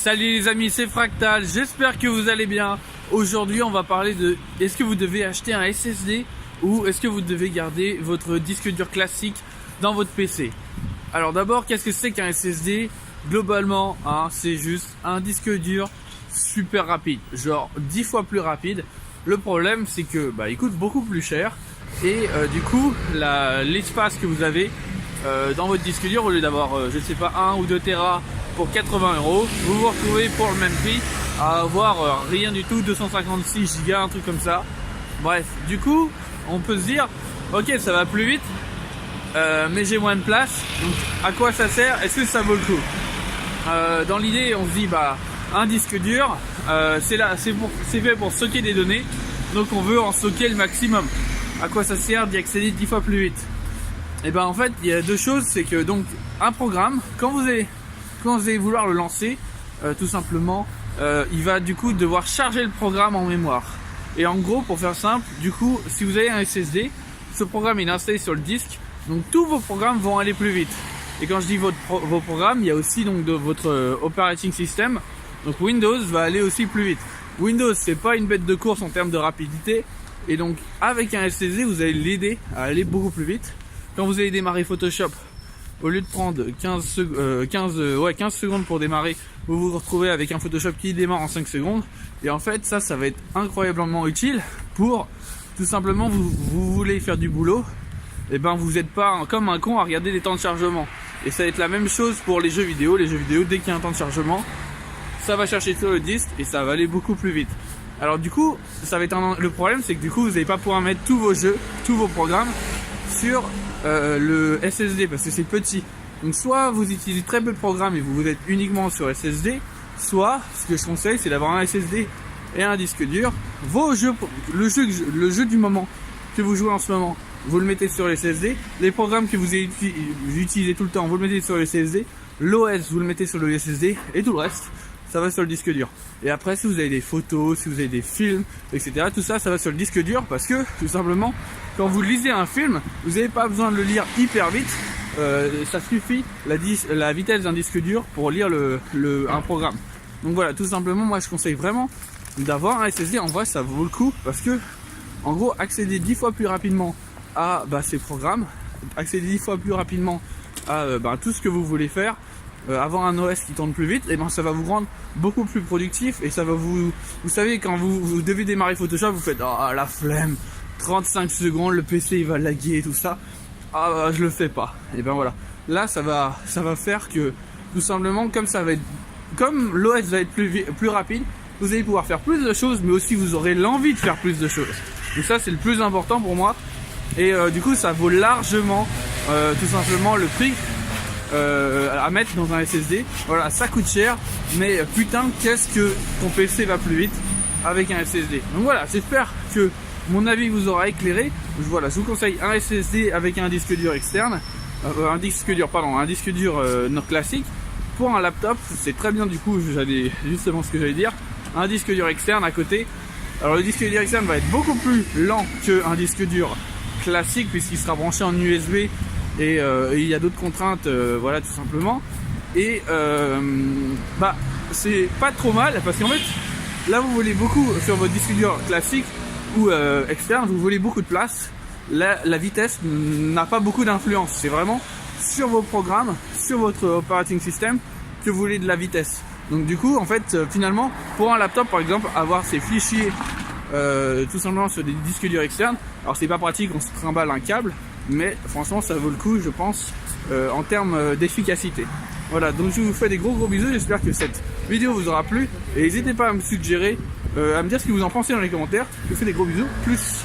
Salut les amis, c'est Fractal, j'espère que vous allez bien. Aujourd'hui on va parler de est-ce que vous devez acheter un SSD ou est-ce que vous devez garder votre disque dur classique dans votre PC. Alors d'abord, qu'est-ce que c'est qu'un SSD? Globalement, c'est juste un disque dur super rapide, genre 10 fois plus rapide. Le problème c'est que il coûte beaucoup plus cher et du coup l'espace que vous avez dans votre disque dur, au lieu d'avoir je sais pas 1 ou 2 Tera pour 80 €, vous vous retrouvez pour le même prix à avoir rien du tout, 256 Go, un truc comme ça. Bref, du coup on peut se dire ok, ça va plus vite, mais j'ai moins de place, donc à quoi ça sert? Est-ce que ça vaut le coup? Dans l'idée on se dit un disque dur c'est fait pour stocker des données, donc on veut en stocker le maximum. À quoi ça sert d'y accéder 10 fois plus vite? Et en fait il y a deux choses, c'est que donc un programme, quand vous allez vouloir le lancer, tout simplement il va du coup devoir charger le programme en mémoire. Et en gros, pour faire simple, du coup si vous avez un SSD, ce programme il est installé sur le disque, donc tous vos programmes vont aller plus vite. Et quand je dis vos programmes, il y a aussi donc de votre operating system, donc Windows va aller aussi plus vite. Windows c'est pas une bête de course en termes de rapidité, et donc avec un SSD vous allez l'aider à aller beaucoup plus vite. Quand vous allez démarrer Photoshop, au lieu de prendre 15 secondes pour démarrer, vous vous retrouvez avec un Photoshop qui démarre en 5 secondes. Et en fait ça va être incroyablement utile pour tout simplement vous voulez faire du boulot, et vous n'êtes pas comme un con à regarder les temps de chargement. Et ça va être la même chose pour les jeux vidéo. Les jeux vidéo, dès qu'il y a un temps de chargement, ça va chercher sur le disque et ça va aller beaucoup plus vite. Alors du coup, ça va être le problème, c'est que du coup vous n'allez pas pouvoir mettre tous vos jeux, tous vos programmes sur le SSD parce que c'est petit. Donc soit vous utilisez très peu de programmes et vous êtes uniquement sur SSD, soit ce que je conseille c'est d'avoir un SSD et un disque dur. Vos jeux, le jeu du moment que vous jouez en ce moment, vous le mettez sur le SSD. Les programmes que vous utilisez tout le temps, vous le mettez sur le SSD. L'OS, vous le mettez sur le SSD et tout le reste, ça va sur le disque dur. Et après, si vous avez des photos, si vous avez des films, etc., tout ça, ça va sur le disque dur parce que tout simplement, quand vous lisez un film, vous n'avez pas besoin de le lire hyper vite. Ça suffit la vitesse d'un disque dur pour lire un programme. Donc voilà, tout simplement, moi je conseille vraiment d'avoir un SSD. En vrai, ça vaut le coup parce que, en gros, accéder 10 fois plus rapidement à ces programmes, accéder 10 fois plus rapidement à tout ce que vous voulez faire, avoir un OS qui tourne plus vite, et ça va vous rendre beaucoup plus productif. Et ça va vous savez, quand vous devez démarrer Photoshop, vous faites la flemme, 35 secondes, le PC il va laguer et tout ça, je le fais pas. Et voilà, là ça va faire que tout simplement, comme l'OS va être plus rapide, vous allez pouvoir faire plus de choses, mais aussi vous aurez l'envie de faire plus de choses. Et ça c'est le plus important pour moi. Et du coup ça vaut largement tout simplement le prix à mettre dans un SSD. Voilà, ça coûte cher, mais putain qu'est-ce que ton PC va plus vite avec un SSD. Donc voilà, j'espère que mon avis vous aura éclairé. Voilà, je vous conseille un SSD avec un disque dur externe, un disque dur classique. Pour un laptop c'est très bien, du coup j'allais justement ce que j'allais dire, un disque dur externe à côté. Alors le disque dur externe va être beaucoup plus lent qu'un disque dur classique puisqu'il sera branché en USB et il y a d'autres contraintes, voilà, tout simplement. Et c'est pas trop mal parce qu'en fait là vous voulez beaucoup sur votre disque dur classique ou externe, vous voulez beaucoup de place. La vitesse n'a pas beaucoup d'influence, c'est vraiment sur vos programmes, sur votre operating system que vous voulez de la vitesse. Donc du coup en fait finalement pour un laptop par exemple, avoir ces fichiers tout simplement sur des disques durs externes, alors c'est pas pratique, on se trimballe un câble, mais franchement ça vaut le coup je pense en termes d'efficacité. Voilà, donc je vous fais des gros bisous, j'espère que cette vidéo vous aura plu et n'hésitez pas à me suggérer, à me dire ce que vous en pensez dans les commentaires. Je vous fais des gros bisous, plus.